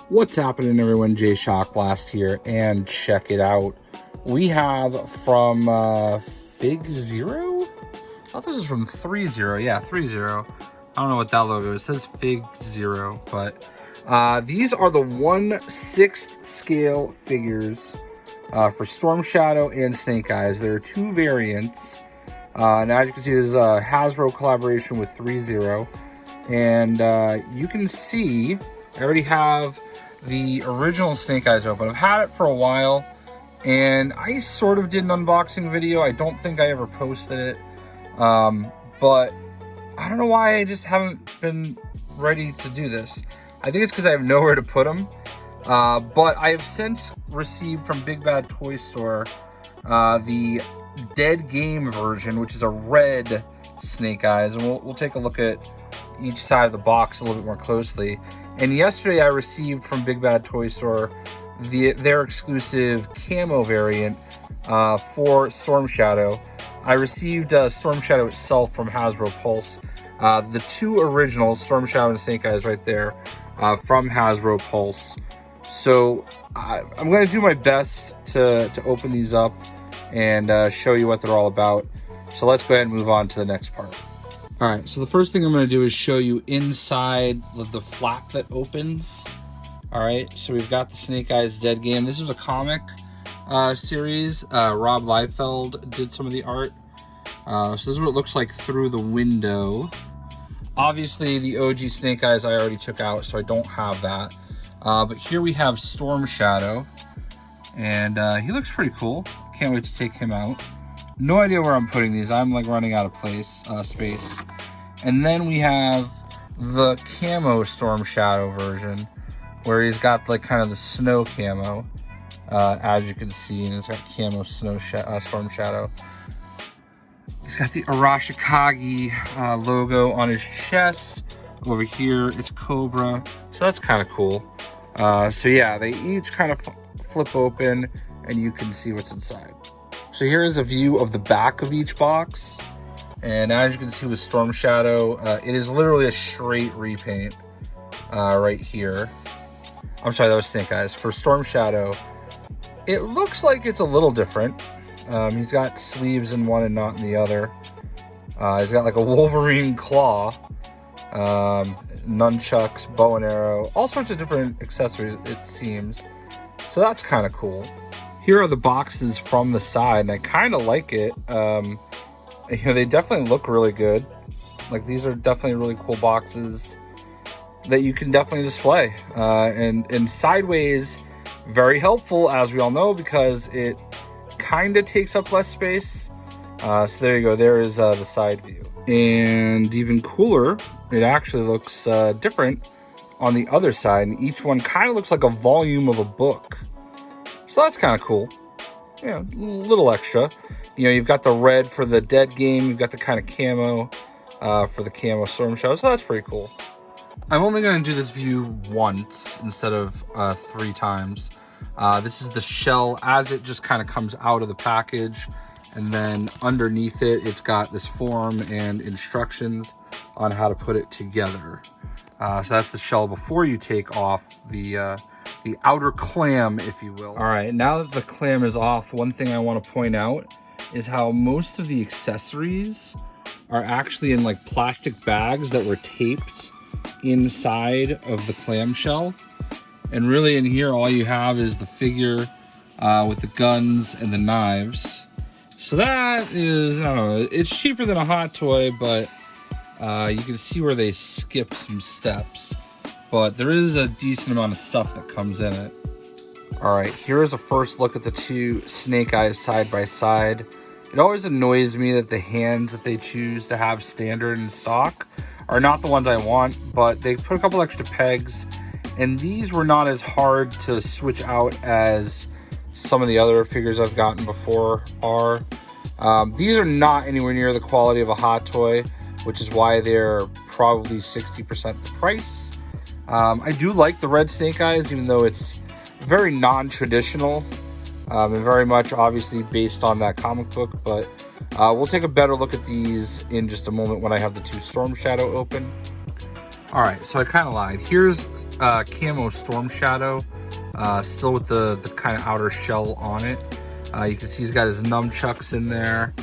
What's happening, everyone? JayShockblast here, and check it out. We have from FigZero? I thought this was from Threezero. Yeah, Threezero. I don't know what that logo is. It says FigZero, but these are the 1/6 scale figures for Storm Shadow and Snake Eyes. There are two variants. And as you can see, this is a Hasbro collaboration with Threezero. And you can see I already have the original Snake Eyes open. I've had it for a while, and I sort of did an unboxing video. I don't think I ever posted it, but I don't know why I just haven't been ready to do this. I think it's because I have nowhere to put them, but I have since received from Big Bad Toy Store the Dead Game version, which is a red Snake Eyes, and we'll take a look at each side of the box a little bit more closely. And yesterday I received from Big Bad Toy Store their exclusive camo variant for Storm Shadow. I received Storm Shadow itself from Hasbro Pulse. The two originals, Storm Shadow and Snake Eyes, right there from Hasbro Pulse. So I'm going to do my best to open these up and show you what they're all about. So let's go ahead and move on to the next part. All right, so the first thing I'm going to do is show you inside the flap that opens. All right, so we've got the Snake Eyes Dead Game. This was a comic series. Rob Liefeld did some of the art. So this is what it looks like through the window. Obviously, the OG Snake Eyes I already took out, so I don't have that. But here we have Storm Shadow, and he looks pretty cool. Can't wait to take him out. No idea where I'm putting these. I'm like running out of space. And then we have the Camo Storm Shadow version, where he's got like kind of the snow camo, as you can see, and it's got Camo Storm Shadow. He's got the Arashikage logo on his chest. Over here, it's Cobra, so that's kind of cool. So yeah, they each kind of flip open, and you can see what's inside. So here is a view of the back of each box. And as you can see with Storm Shadow, it is literally a straight repaint right here. I'm sorry, that was Snake Eyes. For Storm Shadow, it looks like it's a little different. He's got sleeves in one and not in the other. He's got like a Wolverine claw, nunchucks, bow and arrow, all sorts of different accessories, it seems. So that's kind of cool. Here are the boxes from the side, and I kind of like it. You know, they definitely look really good. Like, these are definitely really cool boxes that you can definitely display. And sideways, very helpful, as we all know, because it kind of takes up less space. So there you go. There is the side view. And even cooler, it actually looks different on the other side. And each one kind of looks like a volume of a book. So that's kind of cool. Yeah, a little extra. You know, you've got the red for the Dead Game. You've got the kind of camo for the Camo Storm Shadow. So that's pretty cool. I'm only going to do this view once instead of 3 times. This is the shell as it just kind of comes out of the package. And then underneath it, it's got this form and instructions on how to put it together. So that's the shell before you take off the outer clam, if you will. All right, now that the clam is off, one thing I want to point out is how most of the accessories are actually in like plastic bags that were taped inside of the clamshell. And really in here, all you have is the figure with the guns and the knives. So that is, I don't know, it's cheaper than a hot toy, but you can see where they skip some steps. But there is a decent amount of stuff that comes in it. All right, here is a first look at the two Snake Eyes side by side. It always annoys me that the hands that they choose to have standard in stock are not the ones I want, but they put a couple extra pegs, and these were not as hard to switch out as some of the other figures I've gotten before are. These are not anywhere near the quality of a hot toy, which is why they're probably 60% the price. I do like the red Snake Eyes, even though it's very non-traditional and very much obviously based on that comic book, but we'll take a better look at these in just a moment when I have the two Storm Shadow open. All right, so I kind of lied. Here's Camo Storm Shadow, still with the kind of outer shell on it. You can see he's got his nunchucks in there,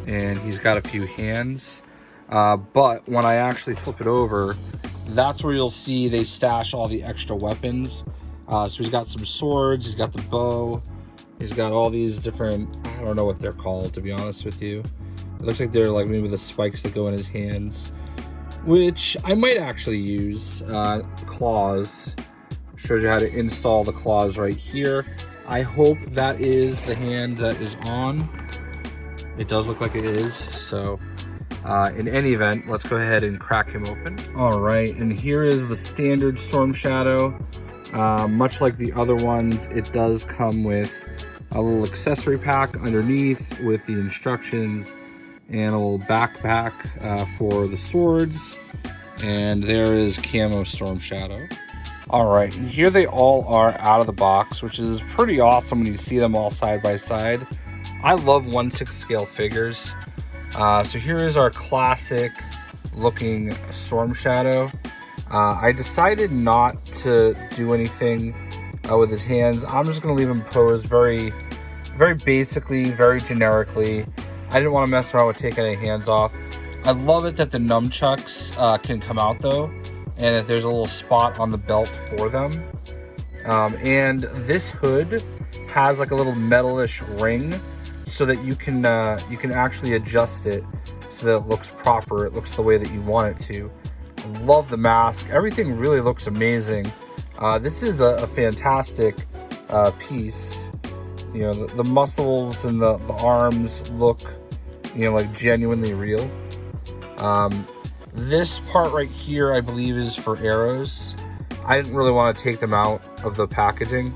and he's got a few hands. But when I actually flip it over, that's where you'll see they stash all the extra weapons. So he's got some swords, he's got the bow, he's got all these different, I don't know what they're called, to be honest with you. It looks like they're like maybe the spikes that go in his hands, which I might actually use. Claws. Shows you how to install the claws right here. I hope that is the hand that is on. It does look like it is, so in any event, let's go ahead and crack him open. All right, and here is the standard Storm Shadow. Much like the other ones, it does come with a little accessory pack underneath with the instructions and a little backpack for the swords. And there is Camo Storm Shadow. All right, and here they all are out of the box, which is pretty awesome when you see them all side by side. I love 1/6 scale figures. So here is our classic looking Storm Shadow. I decided not to do anything with his hands. I'm just gonna leave him posed very basically, very generically. I didn't want to mess around with taking any hands off. I love it that the nunchucks can come out though, and that there's a little spot on the belt for them. And this hood has like a little metalish ring, so that you can actually adjust it so that it looks proper. It looks the way that you want it to. I love the mask. Everything really looks amazing. This is a fantastic piece. You know, the muscles and the arms look, you know, like genuinely real. This part right here, I believe, is for arrows. I didn't really want to take them out of the packaging,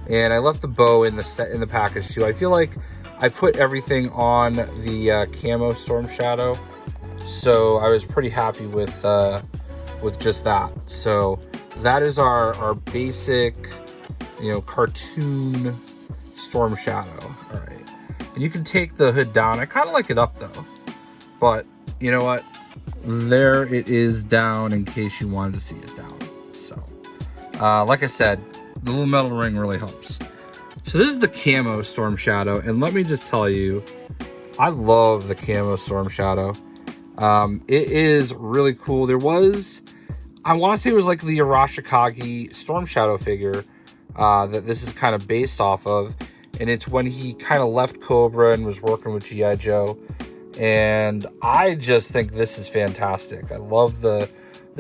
and I left the bow in the package too. I feel like I put everything on the Camo Storm Shadow, so I was pretty happy with just that. So that is our basic, you know, cartoon Storm Shadow. All right, and you can take the hood down. I kind of like it up though, but you know what? There it is down in case you wanted to see it down. So, like I said, the little metal ring really helps. So this is the Camo Storm Shadow, and let me just tell you, I love the Camo Storm Shadow. It is really cool. There was, I want to say it was like the Arashikage Storm Shadow figure that this is kind of based off of, and it's when he kind of left Cobra and was working with G.I. Joe, and I just think this is fantastic. I love the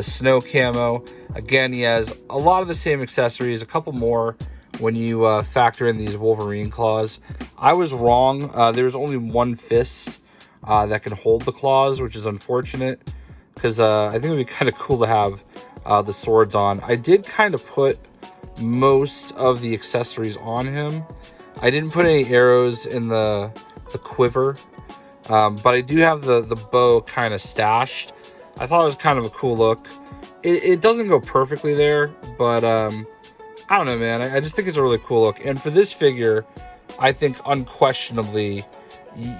snow camo. Again, he has a lot of the same accessories, a couple more when you factor in these Wolverine claws. I was wrong. There's only one fist that can hold the claws, which is unfortunate, because I think it would be kind of cool to have the swords on. I did kind of put most of the accessories on him. I didn't put any arrows in the quiver, but I do have the bow kind of stashed. I thought it was kind of a cool look. It doesn't go perfectly there, but I don't know, man. I just think it's a really cool look. And for this figure, I think unquestionably,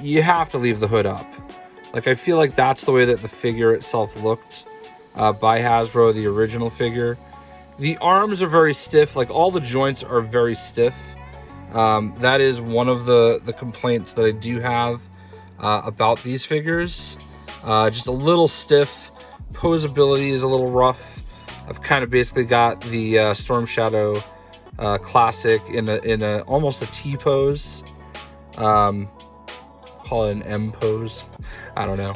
you have to leave the hood up. Like, I feel like that's the way that the figure itself looked by Hasbro, the original figure. The arms are very stiff. Like, all the joints are very stiff. That is one of the complaints that I do have about these figures. Just a little stiff. Posability is a little rough. I've kind of basically got the Storm Shadow Classic in a almost a T pose. Call it an M pose. I don't know.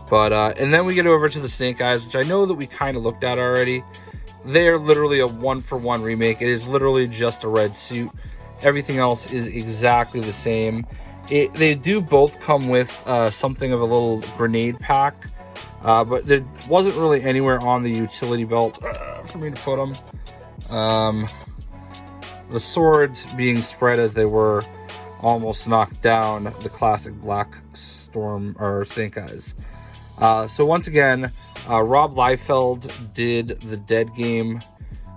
But and then we get over to the Snake Eyes, which I know that we kind of looked at already. They're literally a 1-for-1 remake. It is literally just a red suit. Everything else is exactly the same. They do both come with something of a little grenade pack. But there wasn't really anywhere on the utility belt for me to put them. The swords being spread as they were almost knocked down the classic black Storm or Snake Eyes. So once again, Rob Liefeld did the Dead Game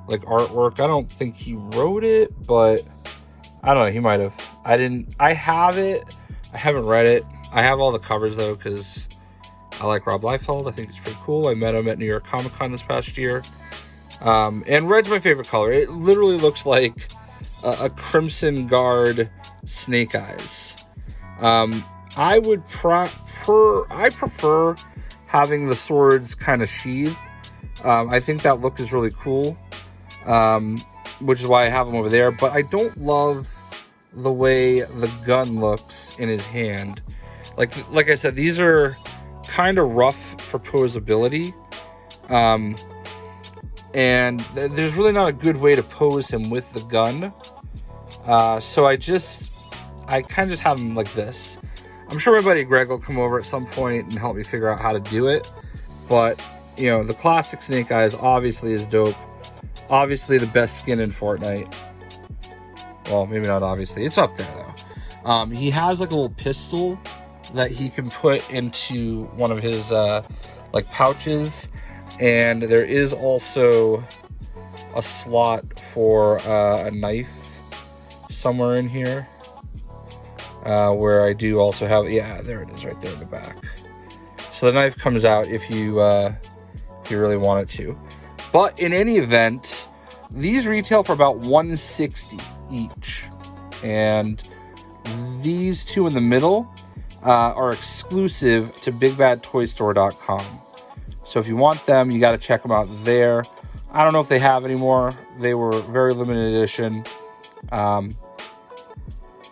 like artwork. I don't think he wrote it, but I don't know, he might have. I have it. I haven't read it. I have all the covers though, because I like Rob Liefeld. I think it's pretty cool. I met him at New York Comic Con this past year. And red's my favorite color. It literally looks like a Crimson Guard Snake Eyes. I prefer having the swords kind of sheathed. I think that look is really cool, which is why I have them over there. But I don't love the way the gun looks in his hand. Like I said, these are kind of rough for posability. And there's really not a good way to pose him with the gun. So I kind of just have him like this. I'm sure my buddy Greg will come over at some point and help me figure out how to do it. But, you know, the classic Snake Eyes obviously is dope. Obviously the best skin in Fortnite. Well, maybe not obviously. It's up there, though. He has like a little pistol that he can put into one of his, like, pouches. And there is also a slot for a knife somewhere in here. Where I do also have, yeah, there it is right there in the back. So the knife comes out if you really want it to. But in any event, these retail for about $160 each. And these two in the middle are exclusive to BigBadToyStore.com. So if you want them, you got to check them out there. I don't know if they have anymore. They were very limited edition.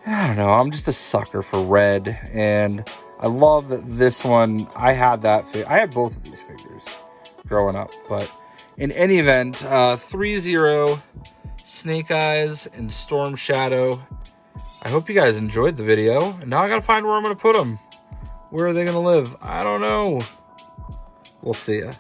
I don't know. I'm just a sucker for red, and I love that this one. I had both of these figures growing up, but in any event, FigZero, Snake Eyes, and Storm Shadow. I hope you guys enjoyed the video. And now I gotta find where I'm gonna put them. Where are they gonna live? I don't know. We'll see ya.